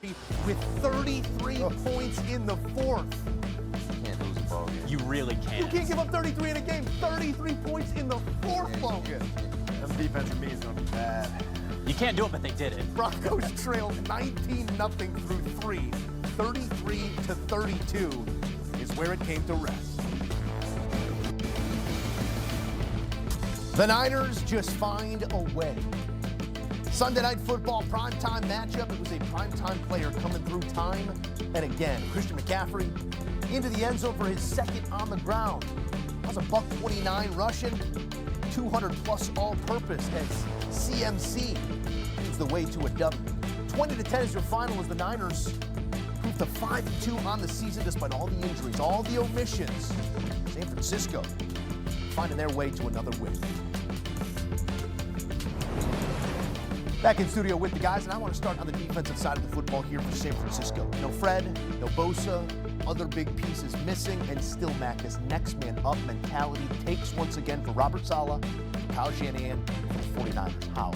with 33 points in the fourth. You can't lose a ball game. You really can't. You can't give up 33 in a game. 33 points in the fourth, Logan. Them defensive means gonna be bad. You can't do it, but they did it. Broncos trailed 19-0 through 3. 33-32 is where it came to rest. The Niners just find a way. Sunday Night Football primetime matchup. It was a primetime player coming through time and again. Christian McCaffrey into the end zone for his second on the ground. That was a $129 rushing, 200+ all-purpose as CMC is the way to a W. 20-10 is your final as the Niners proved to 5-2 on the season despite all the injuries, all the omissions. San Francisco finding their way to another win. Back in studio with the guys, and I want to start on the defensive side of the football here for San Francisco. No Fred, no Bosa, other big pieces missing, and still, Mac, this next man up mentality takes once again for Robert Saleh, Kyle Shanahan, for the 49ers. How?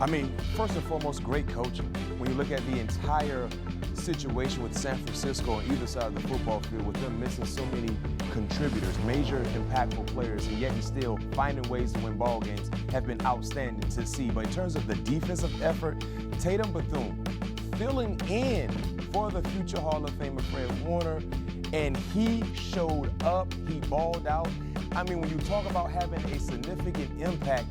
I mean, first and foremost, great coaching. When you look at the entire situation with San Francisco on either side of the football field, with them missing so many contributors, major impactful players, and yet he's still finding ways to win ball games, have been outstanding to see. But in terms of the defensive effort, Tatum Bethune filling in for the future Hall of Famer Fred Warner, and he showed up, he balled out. I mean, when you talk about having a significant impact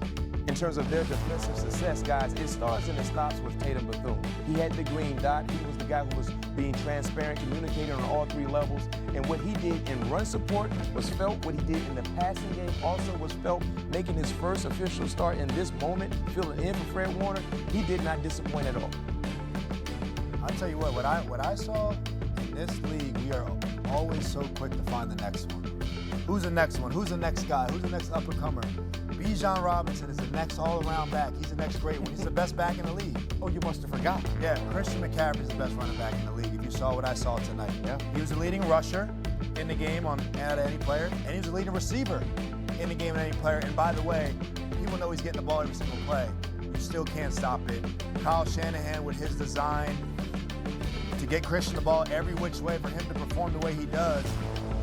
in terms of their defensive success, guys, it starts and it stops with Tatum Bethune. He had the green dot. He was the guy who was being transparent, communicating on all three levels. And what he did in run support was felt. What he did in the passing game also was felt. Making his first official start in this moment, filling in for Fred Warner, he did not disappoint at all. I'll tell you what I saw in this league, we are always so quick to find the next one. Who's the next one? Who's the next guy? Who's the next up-and-comer? Bijan Robinson is the next all-around back. He's the next great one. He's the best back in the league. Oh, you must have forgot. Yeah, Christian McCaffrey is the best running back in the league. If you saw what I saw tonight. Yeah. He was the leading rusher in the game out of any player, and he was the leading receiver in the game of any player. And by the way, people know he's getting the ball every single play. You still can't stop it. Kyle Shanahan with his design to get Christian the ball every which way for him to perform the way he does.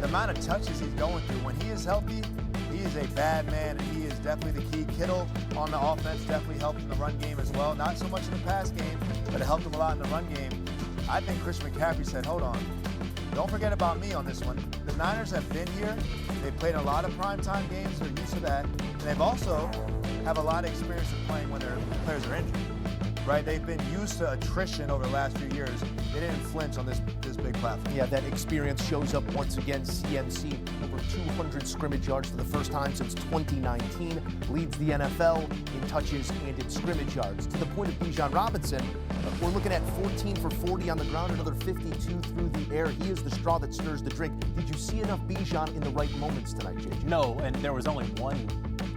The amount of touches he's going through, when he is healthy, he is a bad man, and he is definitely the key. Kittle on the offense definitely helped in the run game as well. Not so much in the pass game, but it helped him a lot in the run game. I think Christian McCaffrey said, hold on, don't forget about me on this one. The Niners have been here. They've played a lot of primetime games. They're used to that. And they've also have a lot of experience in playing when their players are injured. Right? They've been used to attrition over the last few years. They didn't flinch on this big platform. Yeah, that experience shows up once again. CMC, over 200 scrimmage yards for the first time since 2019, leads the NFL in touches and in scrimmage yards. To the point of Bijan Robinson, we're looking at 14 for 40 on the ground, another 52 through the air. He is the straw that stirs the drink. Did you see enough Bijan in the right moments tonight, JJ? No, and there was only one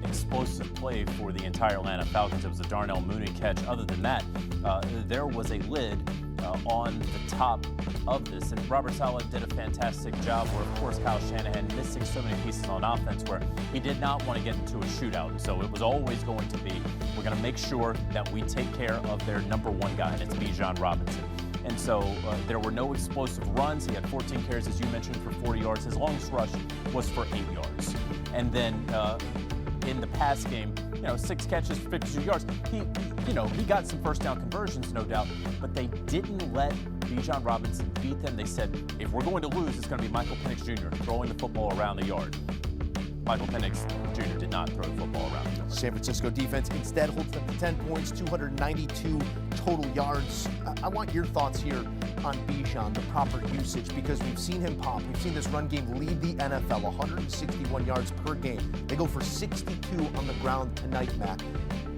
explosive play for the entire Atlanta Falcons. It was a Darnell Mooney catch. Other than that, there was a lid on the top of this. And Robert Saleh did a fantastic job where, of course, Kyle Shanahan missing so many pieces on offense where he did not want to get into a shootout. And so it was always going to be, we're going to make sure that we take care of their number one guy, and it's Bijan Robinson. And so there were no explosive runs. He had 14 carries, as you mentioned, for 40 yards. His longest rush was for 8 yards. And then in the pass game, 6 catches for 52 yards. He got some first down conversions, no doubt, but they didn't let Bijan Robinson beat them. They said, if we're going to lose, it's going to be Michael Penix Jr. throwing the football around the yard. Michael Penix Jr. did not throw the football around the yard. San Francisco defense instead holds them to 10 points, 292 total yards. I want your thoughts here on Bijan, the proper usage, because we've seen him pop. We've seen this run game lead the NFL, 161 yards per game. They go for 62 on the ground tonight, Mac.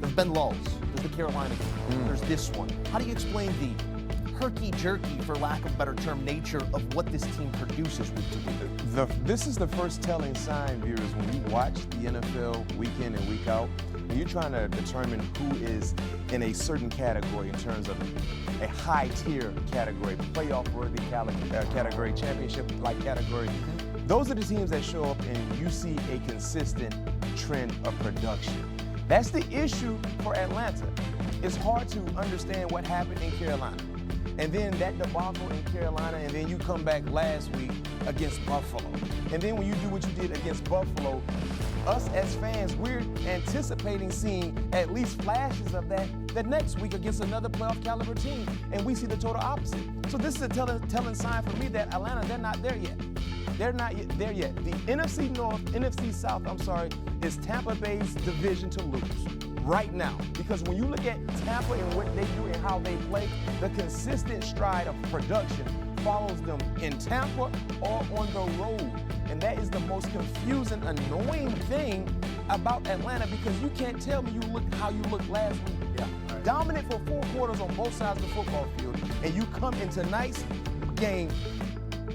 There's been lulls. There's the Carolina game. There's this one. How do you explain the herky-jerky, for lack of a better term, nature of what this team produces week to week? This is the first telling sign, viewers, when you watch the NFL week in and week out, when you're trying to determine who is in a certain category in terms of a high-tier category, playoff-worthy category, championship-like category. Those are the teams that show up and you see a consistent trend of production. That's the issue for Atlanta. It's hard to understand what happened in Carolina. and then that debacle in Carolina, and then you come back last week against Buffalo. And then when you do what you did against Buffalo, us as fans, we're anticipating seeing at least flashes of that the next week against another playoff caliber team, and we see the total opposite. So this is a telling sign for me that Atlanta, they're not there yet. They're not there yet. The NFC South, is Tampa Bay's division to lose right now. Because when you look at Tampa and what they do and how they play, the consistent stride of production follows them in Tampa or on the road. And that is the most confusing, annoying thing about Atlanta, because you can't tell me how you looked last week. Yeah, right. Dominant for 4 quarters on both sides of the football field, and you come in tonight's game,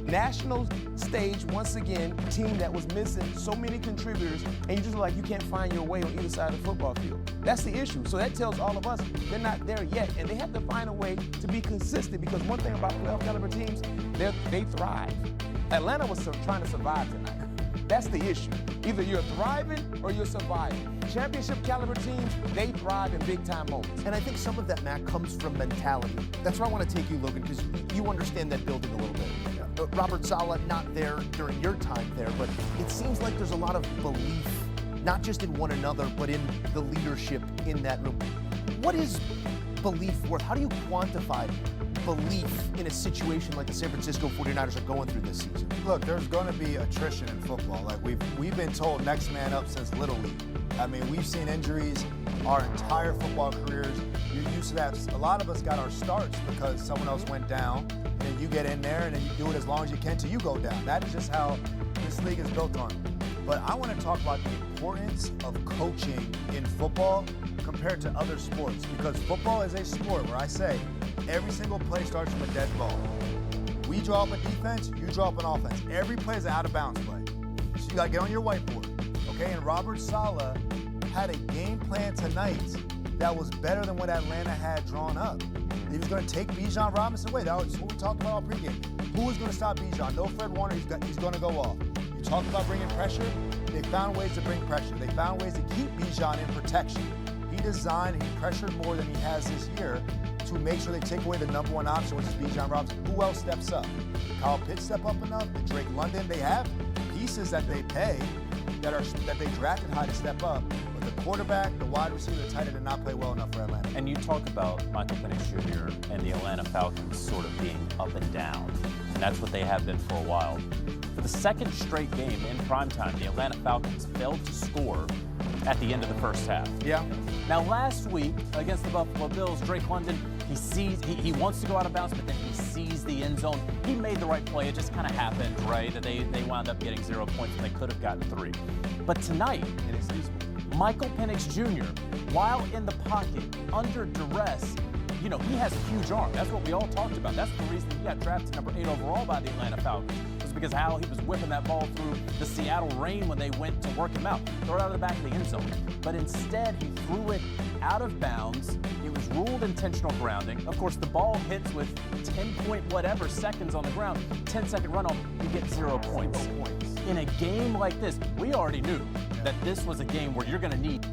national stage once again, team that was missing so many contributors, and you just like you can't find your way on either side of the football field. That's the issue. So that tells all of us they're not there yet, and they have to find a way to be consistent, because one thing about playoff caliber teams, they thrive. Atlanta was trying to survive tonight. That's the issue. Either you're thriving or you're surviving. Championship caliber teams, they thrive in big time moments. And I think some of that, Matt, comes from mentality. That's where I want to take you, Logan, because you understand that building a little bit. Yeah. Robert Saleh, not there during your time there, but it seems like there's a lot of belief, not just in one another, but in the leadership in that room. What is belief worth? How do you quantify belief in a situation like the San Francisco 49ers are going through this season? Look, there's going to be attrition in football. Like we've been told next man up since Little League. I mean, we've seen injuries our entire football careers. You're used to that. A lot of us got our starts because someone else went down, and you get in there and then you do it as long as you can till you go down. That is just how this league is built on. But I want to talk about the importance of coaching in football compared to other sports, because football is a sport where I say every single play starts from a dead ball. We draw up a defense, you draw up an offense. Every play is an out-of-bounds play. So you got to get on your whiteboard, okay? And Robert Saleh had a game plan tonight that was better than what Atlanta had drawn up. He was going to take Bijan Robinson away. That was what we talked about all pregame. Who was going to stop Bijan? No Fred Warner, he's going to go off. You talk about bringing pressure, they found ways to bring pressure. They found ways to keep Bijan in protection. He designed and he pressured more than he has this year to make sure they take away the number one option, which is Bijan Robinson. Who else steps up? Kyle Pitts step up enough? Did Drake London? They have pieces that they pay that they drafted high to step up. But the quarterback, the wide receiver, the tight end did not play well enough for Atlanta. And you talk about Michael Penix Jr. and the Atlanta Falcons sort of being up and down. And that's what they have been for a while. For the second straight game in primetime, the Atlanta Falcons failed to score at the end of the first half. Yeah. Now, last week against the Buffalo Bills, Drake London, he wants to go out of bounds, but then he sees the end zone. He made the right play. It just kind of happened, right? That they wound up getting 0 points and they could have gotten 3. But tonight, Michael Penix Jr., while in the pocket, under duress, you know, he has a huge arm. That's what we all talked about. That's the reason he got drafted number 8 overall by the Atlanta Falcons. Was because how he was whipping that ball through the Seattle rain when they went to work him out. Throw it out of the back of the end zone. But instead, he threw it out of bounds. It was ruled intentional grounding. Of course, the ball hits with 10 point whatever seconds on the ground. 10-second runoff, you get 0 points. In a game like this, we already knew that this was a game where you're going to need